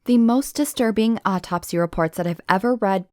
The most disturbing autopsy reports that I've ever read.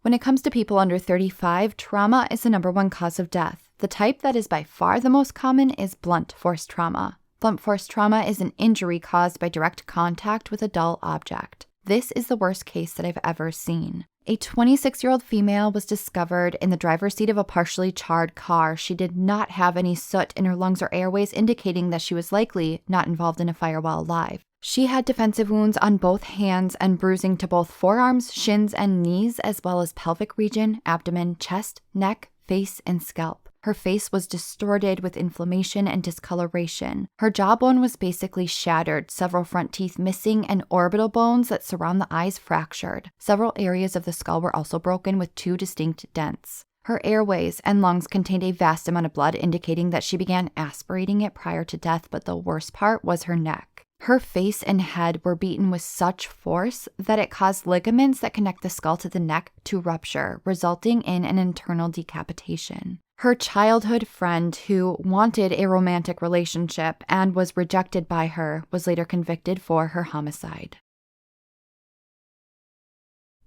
When it comes to people under 35, trauma is the #1 cause of death. The type that is by far the most common is blunt force trauma. Blunt force trauma is an injury caused by direct contact with a dull object. This is the worst case that I've ever seen. A 26-year-old female was discovered in the driver's seat of a partially charred car. She did not have any soot in her lungs or airways, indicating that she was likely not involved in a fire while alive. She had defensive wounds on both hands and bruising to both forearms, shins, and knees, as well as pelvic region, abdomen, chest, neck, face, and scalp. Her face was distorted with inflammation and discoloration. Her jawbone was basically shattered, several front teeth missing, and orbital bones that surround the eyes fractured. Several areas of the skull were also broken with 2 distinct dents. Her airways and lungs contained a vast amount of blood, indicating that she began aspirating it prior to death, but the worst part was her neck. Her face and head were beaten with such force that it caused ligaments that connect the skull to the neck to rupture, resulting in an internal decapitation. Her childhood friend, who wanted a romantic relationship and was rejected by her, was later convicted for her homicide.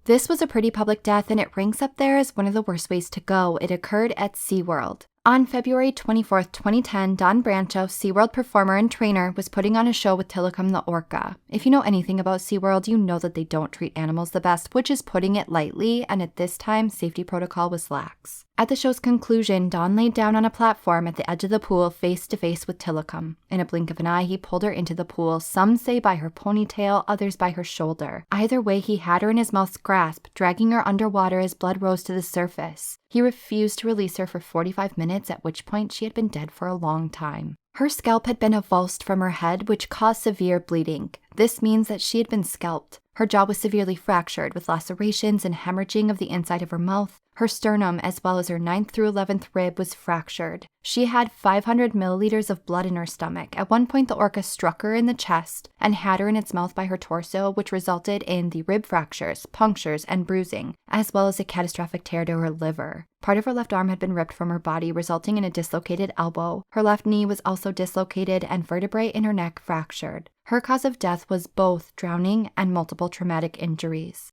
This was a pretty public death, and it ranks up there as one of the worst ways to go. It occurred at SeaWorld. On February 24, 2010, Don Brancho, SeaWorld performer and trainer, was putting on a show with Tilikum the orca. If you know anything about SeaWorld, you know that they don't treat animals the best, which is putting it lightly, and at this time, safety protocol was lax. At the show's conclusion, Don laid down on a platform at the edge of the pool face to face with Tilikum. In a blink of an eye, he pulled her into the pool, some say by her ponytail, others by her shoulder. Either way, he had her in his mouth's grasp, dragging her underwater as blood rose to the surface. He refused to release her for 45 minutes, at which point she had been dead for a long time. Her scalp had been avulsed from her head, which caused severe bleeding. This means that she had been scalped. Her jaw was severely fractured, with lacerations and hemorrhaging of the inside of her mouth. Her sternum, as well as her 9th through 11th rib, was fractured. She had 500 milliliters of blood in her stomach. At one point, the orca struck her in the chest and had her in its mouth by her torso, which resulted in the rib fractures, punctures, and bruising, as well as a catastrophic tear to her liver. Part of her left arm had been ripped from her body, resulting in a dislocated elbow. Her left knee was also dislocated and vertebrae in her neck fractured. Her cause of death was both drowning and multiple traumatic injuries.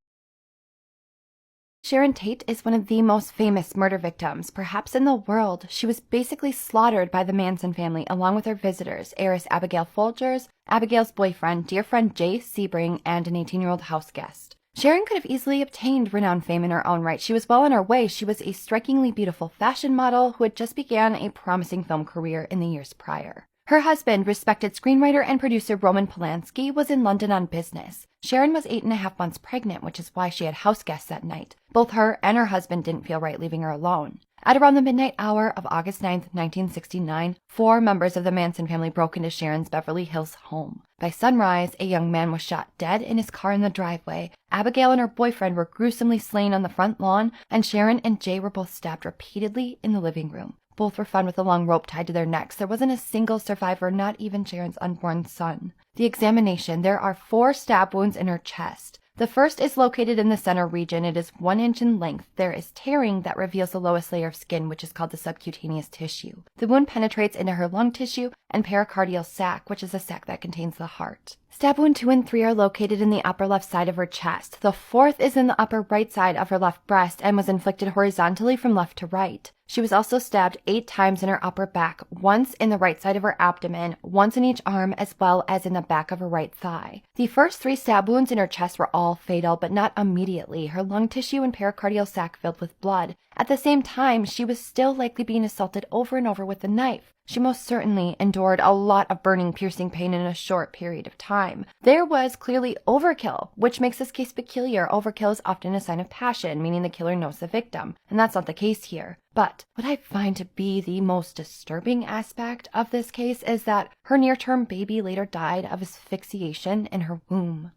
Sharon Tate is one of the most famous murder victims, perhaps in the world. She was basically slaughtered by the Manson family along with her visitors, heiress Abigail Folgers, Abigail's boyfriend, dear friend Jay Sebring, and an 18-year-old house guest. Sharon could have easily obtained renowned fame in her own right. She was well on her way. She was a strikingly beautiful fashion model who had just began a promising film career in the years prior. Her husband, respected screenwriter and producer Roman Polanski, was in London on business. Sharon was 8.5 months pregnant, which is why she had house guests that night. Both her and her husband didn't feel right leaving her alone. At around the midnight hour of August 9, 1969, 4 members of the Manson family broke into Sharon's Beverly Hills home. By sunrise, a young man was shot dead in his car in the driveway. Abigail and her boyfriend were gruesomely slain on the front lawn, and Sharon and Jay were both stabbed repeatedly in the living room. Both were found with a long rope tied to their necks. There wasn't a single survivor, not even Sharon's unborn son. The examination: there are 4 stab wounds in her chest. The first is located in the center region. It is 1 inch in length. There is tearing that reveals the lowest layer of skin, which is called the subcutaneous tissue. The wound penetrates into her lung tissue and pericardial sac, which is a sac that contains the heart. Stab wound 2 and 3 are located in the upper left side of her chest. The 4th is in the upper right side of her left breast and was inflicted horizontally from left to right. She was also stabbed 8 times in her upper back, once in the right side of her abdomen, once in each arm, as well as in the back of her right thigh. The first 3 stab wounds in her chest were all fatal, but not immediately. Her lung tissue and pericardial sac filled with blood. At the same time, she was still likely being assaulted over and over with a knife. She most certainly endured a lot of burning, piercing pain in a short period of time. There was clearly overkill, which makes this case peculiar. Overkill is often a sign of passion, meaning the killer knows the victim, and that's not the case here. But what I find to be the most disturbing aspect of this case is that her near-term baby later died of asphyxiation in her womb.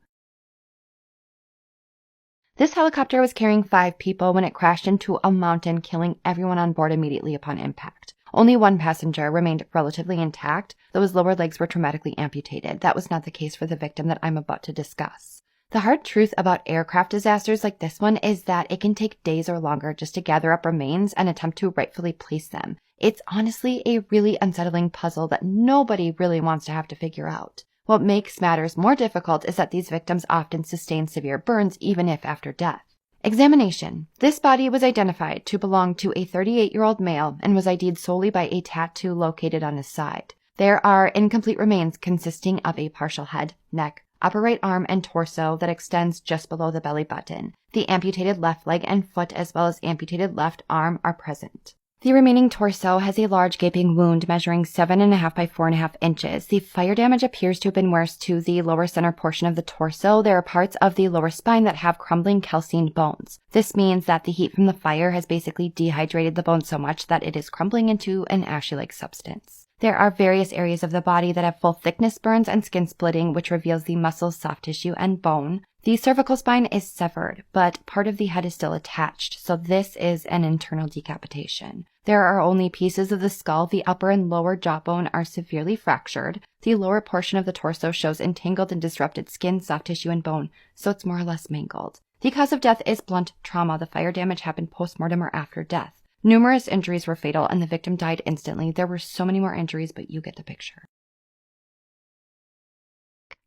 This helicopter was carrying 5 people when it crashed into a mountain, killing everyone on board immediately upon impact. Only 1 passenger remained relatively intact, though his lower legs were traumatically amputated. That was not the case for the victim that I'm about to discuss. The hard truth about aircraft disasters like this one is that it can take days or longer just to gather up remains and attempt to rightfully place them. It's honestly a really unsettling puzzle that nobody really wants to have to figure out. What makes matters more difficult is that these victims often sustain severe burns even if after death. Examination. This body was identified to belong to a 38-year-old male and was ID'd solely by a tattoo located on his side. There are incomplete remains consisting of a partial head, neck, upper right arm, and torso that extends just below the belly button. The amputated left leg and foot as well as amputated left arm are present. The remaining torso has a large gaping wound measuring 7.5 by 4.5 inches. The fire damage appears to have been worse to the lower center portion of the torso. There are parts of the lower spine that have crumbling calcined bones. This means that the heat from the fire has basically dehydrated the bone so much that it is crumbling into an ashy-like substance. There are various areas of the body that have full thickness burns and skin splitting, which reveals the muscles, soft tissue, and bone. The cervical spine is severed, but part of the head is still attached, so this is an internal decapitation. There are only pieces of the skull. The upper and lower jawbone are severely fractured. The lower portion of the torso shows entangled and disrupted skin, soft tissue, and bone, so it's more or less mangled. The cause of death is blunt trauma. The fire damage happened post-mortem or after death. Numerous injuries were fatal, and the victim died instantly. There were so many more injuries, but you get the picture.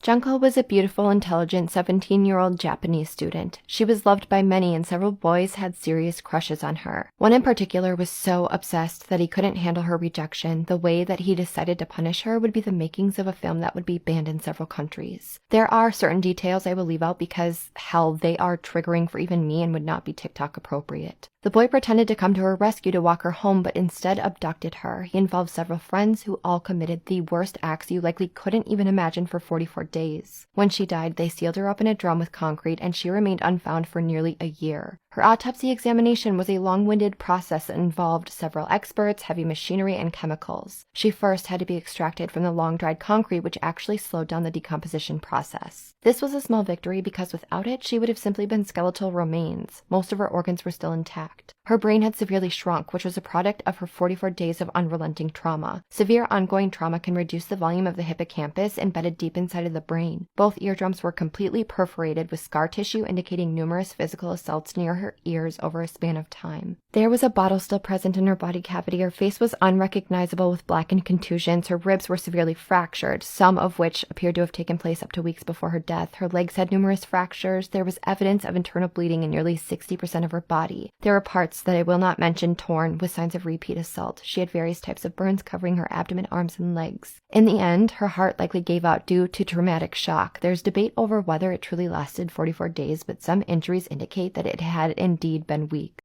Junko was a beautiful, intelligent 17-year-old Japanese student. She was loved by many, and several boys had serious crushes on her. One in particular was so obsessed that he couldn't handle her rejection. The way that he decided to punish her would be the makings of a film that would be banned in several countries. There are certain details I will leave out because, hell, they are triggering for even me and would not be TikTok appropriate. The boy pretended to come to her rescue to walk her home, but instead abducted her. He involved several friends who all committed the worst acts you likely couldn't even imagine for 44 days. When she died, they sealed her up in a drum with concrete, and she remained unfound for nearly a year. Her autopsy examination was a long-winded process that involved several experts, heavy machinery, and chemicals. She first had to be extracted from the long-dried concrete, which actually slowed down the decomposition process. This was a small victory because without it, she would have simply been skeletal remains. Most of her organs were still intact. Her brain had severely shrunk, which was a product of her 44 days of unrelenting trauma. Severe ongoing trauma can reduce the volume of the hippocampus embedded deep inside of the brain. Both eardrums were completely perforated with scar tissue indicating numerous physical assaults near her ears over a span of time. There was a bottle still present in her body cavity. Her face was unrecognizable with blackened contusions. Her ribs were severely fractured, some of which appeared to have taken place up to weeks before her death. Her legs had numerous fractures. There was evidence of internal bleeding in nearly 60% of her body. There were parts that I will not mention torn with signs of repeat assault. She had various types of burns covering her abdomen, arms, and legs. In the end, her heart likely gave out due to traumatic shock. There's debate over whether it truly lasted 44 days, but some injuries indicate that it had indeed been weeks.